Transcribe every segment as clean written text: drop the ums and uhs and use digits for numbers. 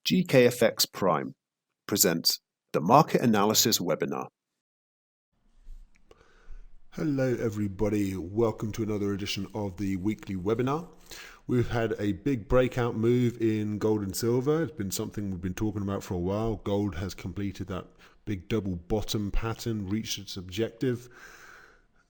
GKFX Prime presents the Market Analysis Webinar. Hello everybody, welcome to another edition of the weekly webinar. We've had a big breakout move in gold and silver. It's been something we've been talking about for a while. Gold has completed that big double bottom pattern, reached its objective.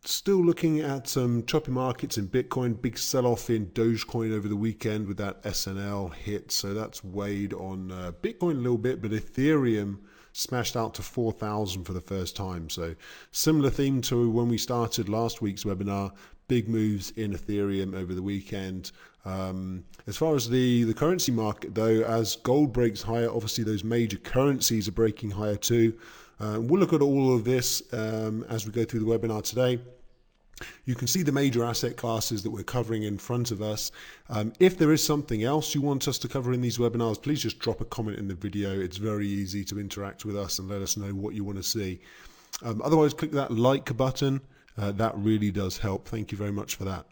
Still looking at some choppy markets in Bitcoin, big sell-off in Dogecoin over the weekend with that SNL hit, so that's weighed on Bitcoin a little bit, but Ethereum smashed out to 4,000 for the first time. So similar theme to when we started last week's webinar, big moves in Ethereum over the weekend. As far as the currency market though, as gold breaks higher, obviously those major currencies are breaking higher too. We'll look at all of this as we go through the webinar today. You can see the major asset classes that we're covering in front of us. If there is something else you want us to cover in these webinars, please just drop a comment in the video. It's very easy to interact with us and let us know what you want to see. Otherwise, click that like button. That really does help. Thank you very much for that.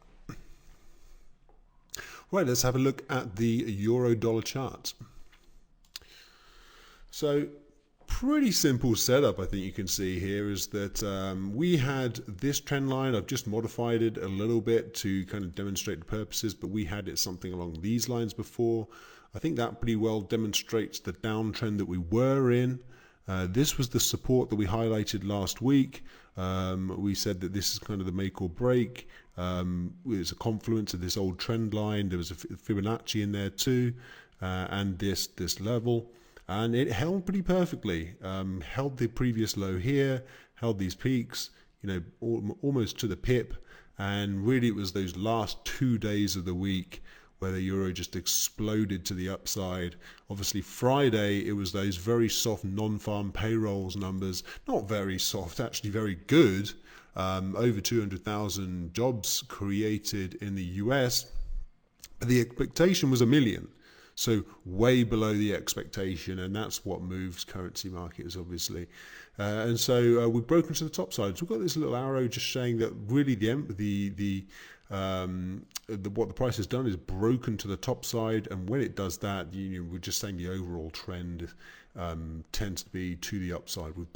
Right, let's have a look at the euro-dollar chart. So, pretty simple setup, I think you can see here, is that we had this trend line. I've just modified it a little bit to kind of demonstrate the purposes, but we had it something along these lines before. I think that pretty well demonstrates the downtrend that we were in. This was the support that we highlighted last week. We said that this is kind of the make or break. It's a confluence of this old trend line. There was a Fibonacci in there too, and this level. And it held pretty perfectly, held the previous low here, held these peaks, almost to the pip. And really it was those last 2 days of the week where the euro just exploded to the upside. Obviously Friday, it was those very soft non-farm payrolls numbers, not very soft, actually very good. Over 200,000 jobs created in the US. The expectation was 1 million. So way below the expectation, and that's what moves currency markets, obviously. And so we've broken to the top side. So we've got this little arrow just saying that really what the price has done is broken to the top side, and when it does that, we're just saying the overall trend tends to be to the upside. We've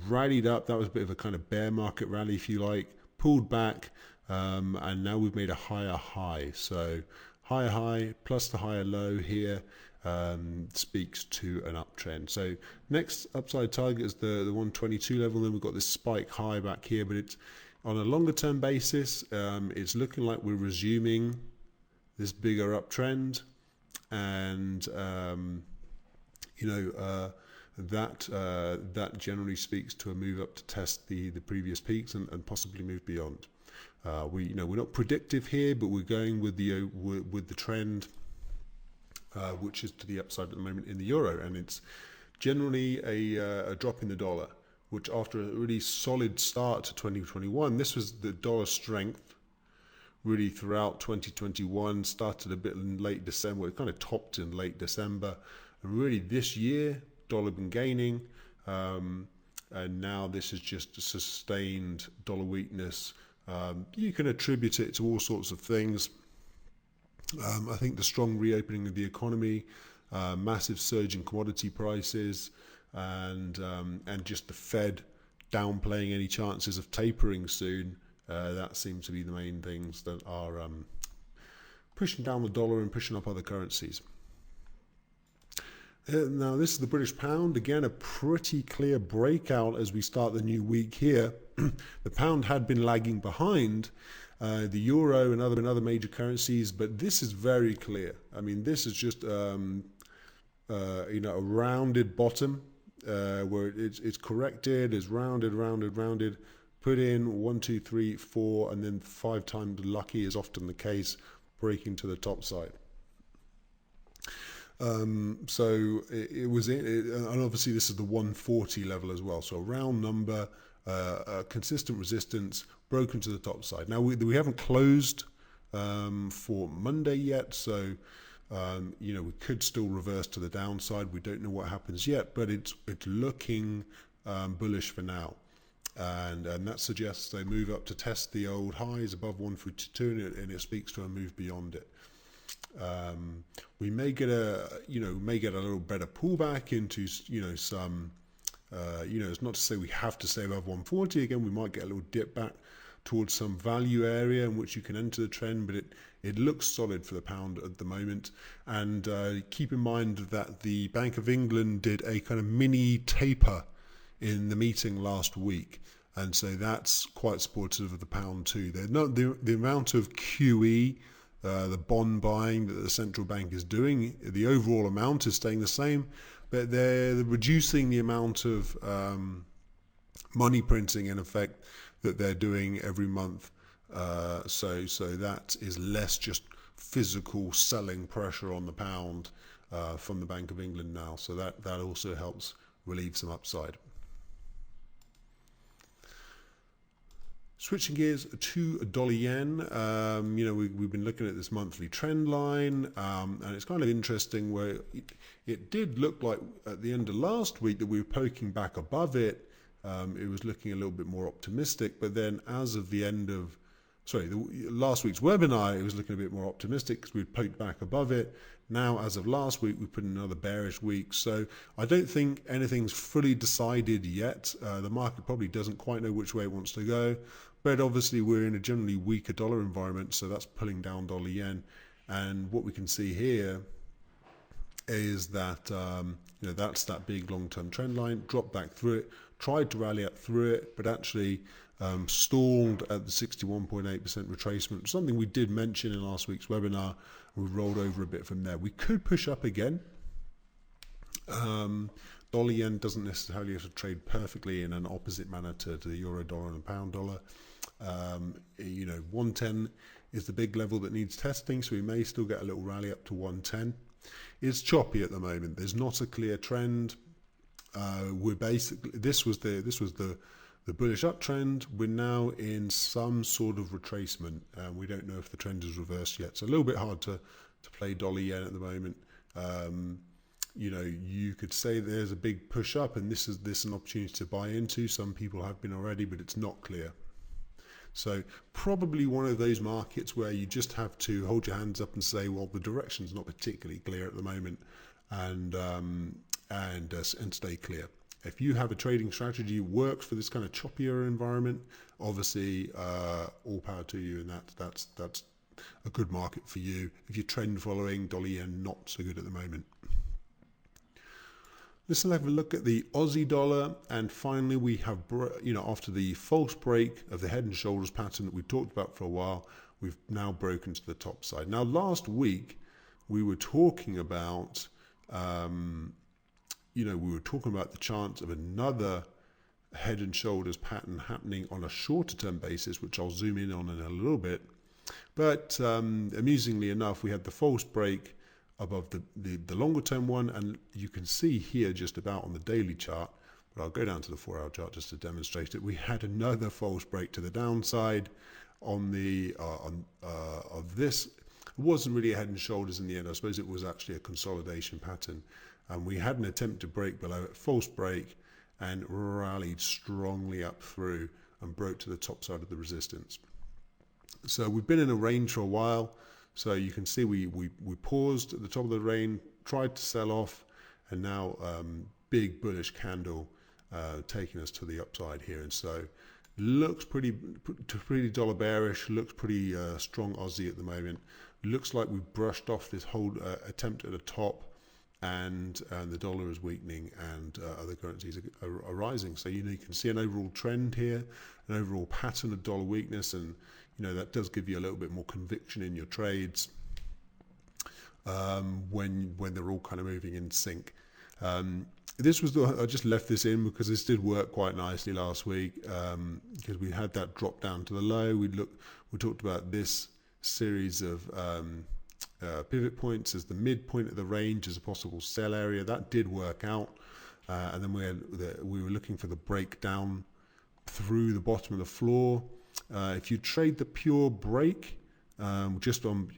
rallied up. That was a bit of a kind of bear market rally, if you like, pulled back, and now we've made a higher high. So higher high plus the higher low here speaks to an uptrend. So next upside target is the 122 level. Then we've got this spike high back here, but it's on a longer term basis. It's looking like we're resuming this bigger uptrend, and that generally speaks to a move up to test the previous peaks and possibly move beyond. We're not predictive here, but we're going with the trend, which is to the upside at the moment in the euro, and it's generally a drop in the dollar, which after a really solid start to 2021, this was the dollar strength really throughout 2021, started a bit in late December. It kind of topped in late December, and really this year dollar been gaining, and now this is just a sustained dollar weakness. You can attribute it to all sorts of things. I think the strong reopening of the economy, massive surge in commodity prices, and just the Fed downplaying any chances of tapering soon. That seems to be the main things that are pushing down the dollar and pushing up other currencies. Now this is the British pound. Again, a pretty clear breakout as we start the new week here. The pound had been lagging behind the euro and other major currencies, but this is very clear. I mean, this is just a rounded bottom where it's corrected, is rounded, put in 1, 2, 3, 4, and then 5 times lucky is often the case, breaking to the top side. So it was and obviously this is the 140 level as well. So a round number, a consistent resistance, broken to the top side. Now we haven't closed for Monday yet, so we could still reverse to the downside. We don't know what happens yet, but it's looking bullish for now, and that suggests they move up to test the old highs above 142, and it speaks to a move beyond it. We may get a little better pullback into some. It's not to say we have to stay above 140 again. We might get a little dip back towards some value area in which you can enter the trend, but it looks solid for the pound at the moment. And keep in mind that the Bank of England did a kind of mini taper in the meeting last week, and so that's quite supportive of the pound too. They're not the amount of QE, the bond buying that the central bank is doing. The overall amount is staying the same, but they're reducing the amount of money printing in effect that they're doing every month. So that is less just physical selling pressure on the pound from the Bank of England now. So that also helps relieve some upside. Switching gears to dollar yen, we've been looking at this monthly trend line, and it's kind of interesting where it did look like at the end of last week that we were poking back above it. It was looking a little bit more optimistic, but then as of the end of, last week's webinar, it was looking a bit more optimistic because we'd poked back above it. Now, as of last week, we put in another bearish week. So I don't think anything's fully decided yet. The market probably doesn't quite know which way it wants to go. But obviously, we're in a generally weaker dollar environment, so that's pulling down dollar yen. And what we can see here is that that's that big long-term trend line, dropped back through it, tried to rally up through it, but actually stalled at the 61.8% retracement, something we did mention in last week's webinar. We rolled over a bit from there. We could push up again. Dollar yen doesn't necessarily have to trade perfectly in an opposite manner to the euro dollar and the pound dollar. 110 is the big level that needs testing, so we may still get a little rally up to 110. It's choppy at the moment. There's not a clear trend. We're basically this was the bullish uptrend. We're now in some sort of retracement. We don't know if the trend is reversed yet. So a little bit hard to play dollar yen at the moment. You could say there's a big push up, and this is an opportunity to buy into. Some people have been already, but it's not clear. So probably one of those markets where you just have to hold your hands up and say, well, the direction's not particularly clear at the moment, and stay clear. If you have a trading strategy that works for this kind of choppier environment, obviously all power to you, and that's a good market for you. If you're trend following, dollar yen not so good at the moment. Let's have a look at the Aussie dollar, and finally we have, after the false break of the head and shoulders pattern that we talked about for a while, we've now broken to the top side. Now, last week we were talking about, the chance of another head and shoulders pattern happening on a shorter term basis, which I'll zoom in on in a little bit. But amusingly enough, we had the false break above the longer term one, and you can see here just about on the daily chart, but I'll go down to the 4-hour chart just to demonstrate it. We had another false break to the downside on the of this. It wasn't really a head and shoulders in the end. I suppose it was actually a consolidation pattern, and we had an attempt to break below it, false break, and rallied strongly up through and broke to the top side of the resistance. So we've been in a range for a while. So you can see we paused at the top of the range, tried to sell off, and now big bullish candle taking us to the upside here. And so looks pretty dollar bearish, looks pretty strong Aussie at the moment. Looks like we've brushed off this whole attempt at a top, and the dollar is weakening, and other currencies are rising. So you can see an overall trend here, an overall pattern of dollar weakness, and that does give you a little bit more conviction in your trades when they're all kind of moving in sync. This was I just left this in because this did work quite nicely last week, because we had that drop down to the low. We talked about this series of pivot points as the midpoint of the range as a possible sell area. That did work out, and then we were looking for the breakdown through the bottom of the floor. If you trade the pure break, just on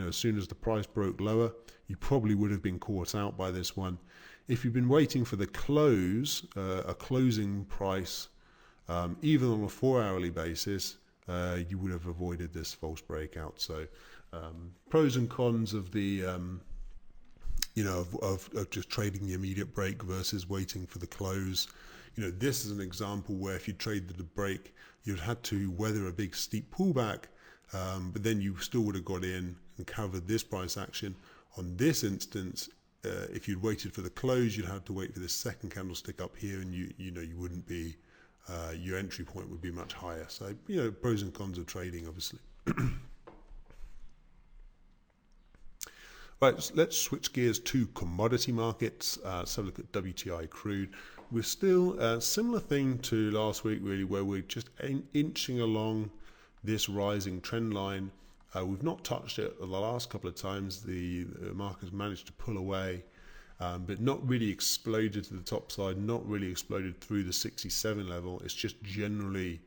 as soon as the price broke lower, you probably would have been caught out by this one. If you've been waiting for the close, a closing price, even on a 4-hourly basis, you would have avoided this false breakout. So Pros and cons of the of just trading the immediate break versus waiting for the close. This is an example where if you traded the break, you'd had to weather a big steep pullback, but then you still would have got in and covered this price action. On this instance, if you'd waited for the close, you'd have to wait for this second candlestick up here, and you wouldn't be, your entry point would be much higher. So pros and cons of trading, obviously. Right, let's switch gears to commodity markets. Let's have a look at WTI crude. We're still a similar thing to last week, really, where we're just inching along this rising trend line. We've not touched it the last couple of times. The market's managed to pull away, but not really exploded to the top side, not really exploded through the 67 level. It's just generally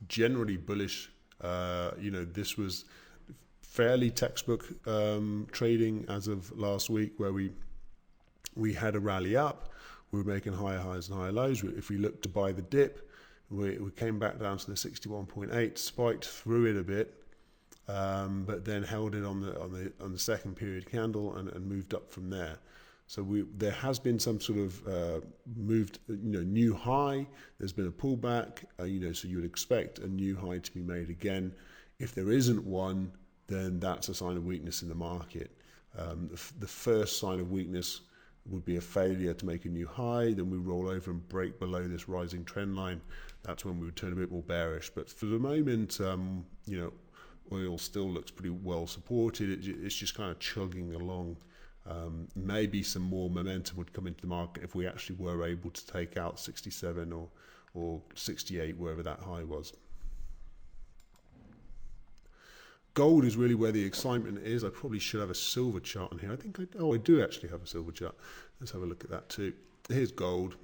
bullish. This was fairly textbook trading as of last week, where we had a rally up. We were making higher highs and higher lows. If we looked to buy the dip, we came back down to the 61.8, spiked through it a bit, but then held it on the second period candle and moved up from there. So there has been some sort of new high. There's been a pullback, so you would expect a new high to be made again. If there isn't one, then that's a sign of weakness in the market. The first sign of weakness would be a failure to make a new high. Then we roll over and break below this rising trend line. That's when we would turn a bit more bearish. But for the moment, oil still looks pretty well supported. It's just kind of chugging along. Maybe some more momentum would come into the market if we actually were able to take out 67 or 68, wherever that high was. Gold is really where the excitement is. I probably should have a silver chart on here. I do actually have a silver chart. Let's have a look at that too. Here's gold.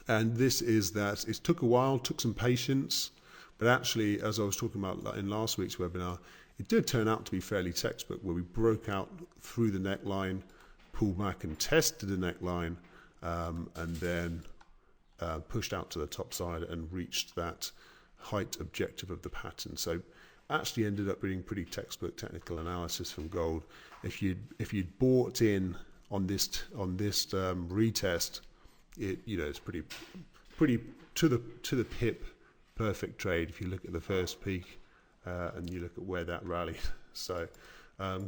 And this is that. It took a while, took some patience, but actually, as I was talking about in last week's webinar, it did turn out to be fairly textbook, where we broke out through the neckline, pulled back and tested the neckline, and then pushed out to the top side and reached that height objective of the pattern. So actually ended up being pretty textbook technical analysis from gold. If you'd bought in on this retest, it's pretty to the pip perfect trade if you look at the first peak and you look at where that rallied. So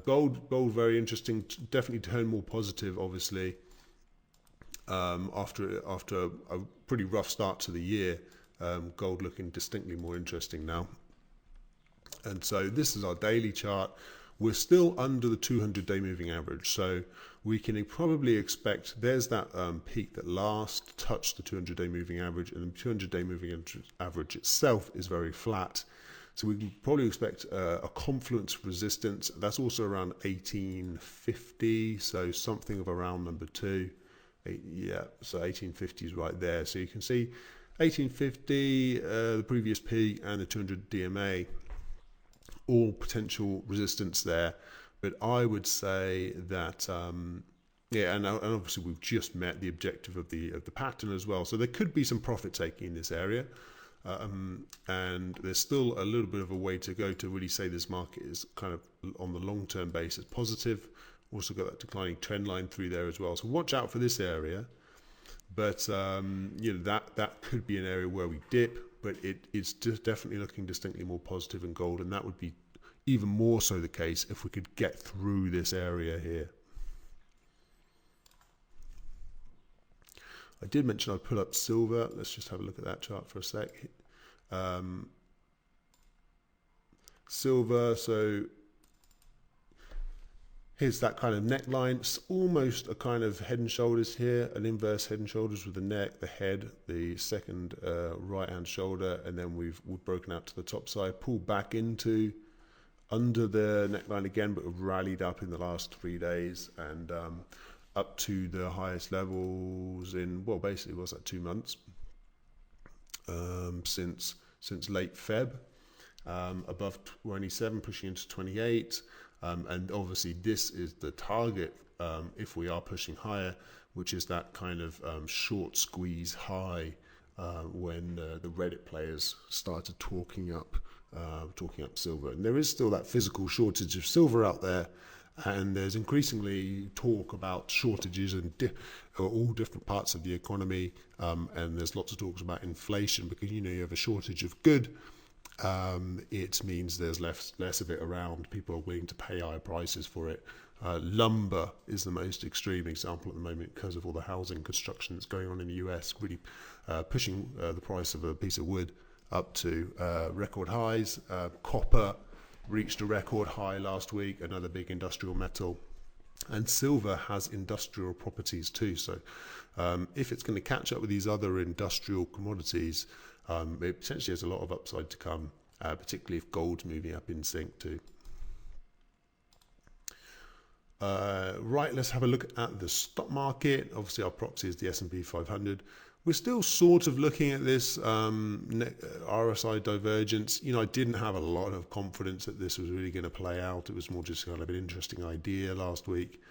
gold very interesting. Definitely turned more positive, obviously, after a pretty rough start to the year. Gold looking distinctly more interesting now. And so this is our daily chart. We're still under the 200-day moving average. So we can probably expect, there's that peak that last touched the 200-day moving average, and the 200-day moving average itself is very flat. So we can probably expect a confluence of resistance. That's also around 1850, so something of around number 2. So 1850 is right there. So you can see 1850, the previous peak, and the 200 DMA. All potential resistance there, but I would say that and obviously we've just met the objective of the pattern as well. So there could be some profit taking in this area, and there's still a little bit of a way to go to really say this market is kind of on the long term basis positive. Also got that declining trend line through there as well. So watch out for this area, but that could be an area where we dip. But it's just definitely looking distinctly more positive in gold, and that would be even more so the case if we could get through this area here. I did mention I'd pull up silver. Let's just have a look at that chart for a sec. Silver, so here's that kind of neckline. It's almost a kind of head and shoulders here, an inverse head and shoulders with the neck, the head, the second right hand shoulder, and then we've broken out to the top side, pulled back into under the neckline again, but we've rallied up in the last 3 days and up to the highest levels in, well, basically was that 2 months since late Feb, above 27, pushing into 28. And obviously this is the target if we are pushing higher, which is that kind of short squeeze high when the Reddit players started talking up talking up silver. And there is still that physical shortage of silver out there, and there's increasingly talk about shortages in all different parts of the economy, and there's lots of talks about inflation because you have a shortage of good. It means there's less of it around. People are willing to pay higher prices for it. Lumber is the most extreme example at the moment because of all the housing construction that's going on in the US, really pushing the price of a piece of wood up to record highs. Copper reached a record high last week, another big industrial metal. And silver has industrial properties too. So if it's going to catch up with these other industrial commodities, it potentially has a lot of upside to come, particularly if gold's moving up in sync too. Right, let's have a look at the stock market. Obviously, our proxy is the S&P 500. We're still sort of looking at this RSI divergence. I didn't have a lot of confidence that this was really going to play out. It was more just kind of an interesting idea last week.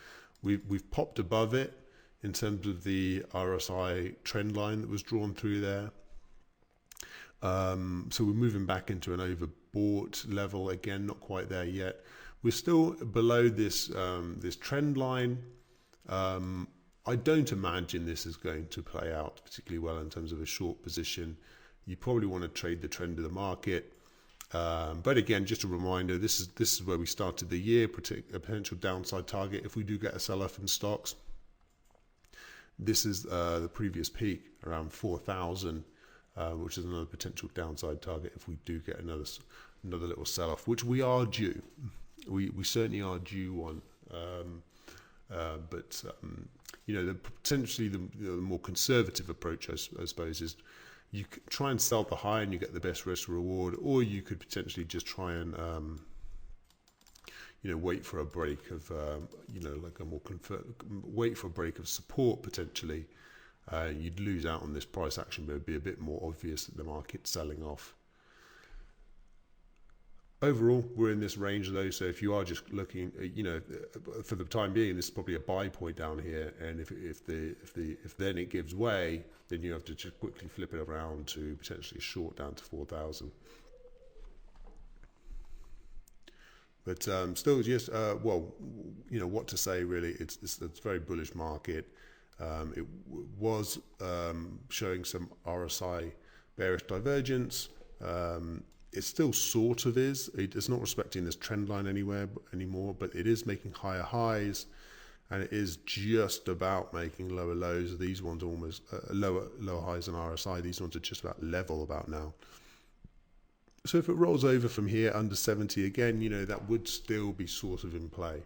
We've popped above it in terms of the RSI trend line that was drawn through there. So we're moving back into an overbought level again, not quite there yet. We're still below this this trend line. I don't imagine this is going to play out particularly well in terms of a short position. You probably want to trade the trend of the market. But again, just a reminder, this is where we started the year, a potential downside target if we do get a sell-off in stocks. This is the previous peak, around 4,000, which is another potential downside target if we do get another little sell-off, which we are due. We certainly are due one. But potentially the more conservative approach, I suppose, is you could try and sell the high and you get the best risk reward, or you could potentially just try and wait for a break of wait for a break of support potentially. You'd lose out on this price action, but it'd be a bit more obvious that the market's selling off. Overall, we're in this range though, so if you are just looking, for the time being, this is probably a buy point down here, and if then it gives way, then you have to just quickly flip it around to potentially short down to 4,000. But still, yes, what to say really? It's a very bullish market. It was showing some RSI bearish divergence. It still sort of is. It's not respecting this trend line anymore, but it is making higher highs, and it is just about making lower lows. These ones are almost lower highs on RSI. These ones are just about level about now. So if it rolls over from here under 70 again, that would still be sort of in play.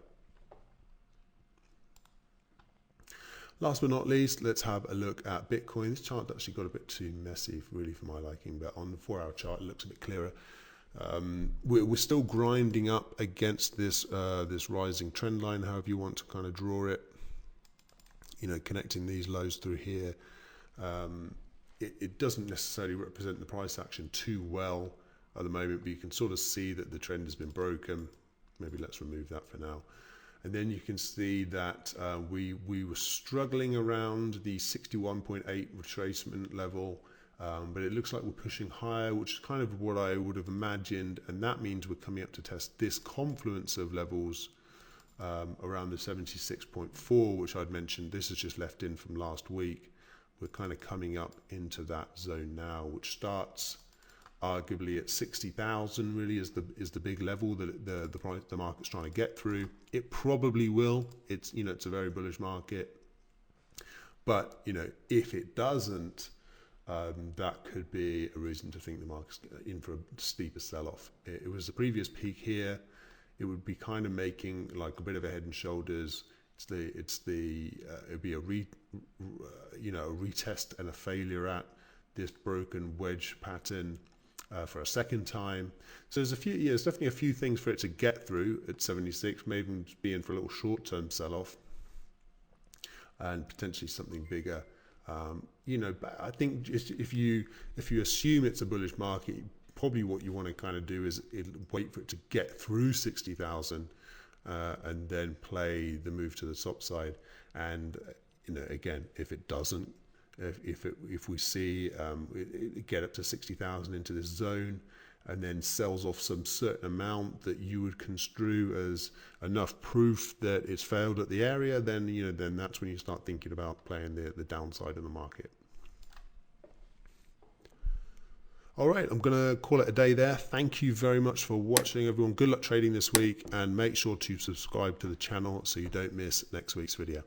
Last but not least, let's have a look at Bitcoin. This chart actually got a bit too messy, really, for my liking, but on the 4-hour chart, it looks a bit clearer. We're still grinding up against this rising trend line, however you want to kind of draw it. Connecting these lows through here. It doesn't necessarily represent the price action too well at the moment, but you can sort of see that the trend has been broken. Maybe let's remove that for now. And then you can see that we were struggling around the 61.8 retracement level, but it looks like we're pushing higher, which is kind of what I would have imagined, and that means we're coming up to test this confluence of levels around the 76.4, which I'd mentioned. This is just left in from last week. We're kind of coming up into that zone now, which starts arguably at 60,000 really is the big level that the market's trying to get through. It probably will. It's a very bullish market, but if it doesn't, that could be a reason to think the market's in for a steeper sell-off. It was the previous peak here. It would be kind of making like a bit of a head and shoulders. It'd be a retest and a failure at this broken wedge pattern. For a second time. So there's definitely a few things for it to get through at 76, maybe even be in for a little short-term sell-off and potentially something bigger. But I think if you assume it's a bullish market, probably what you want to kind of do is wait for it to get through 60,000 and then play the move to the top side. And again, if it doesn't, if we see it get up to 60,000 into this zone, and then sells off some certain amount that you would construe as enough proof that it's failed at the area, then then that's when you start thinking about playing the downside of the market. All right, I'm going to call it a day there. Thank you very much for watching, everyone. Good luck trading this week, and make sure to subscribe to the channel so you don't miss next week's video.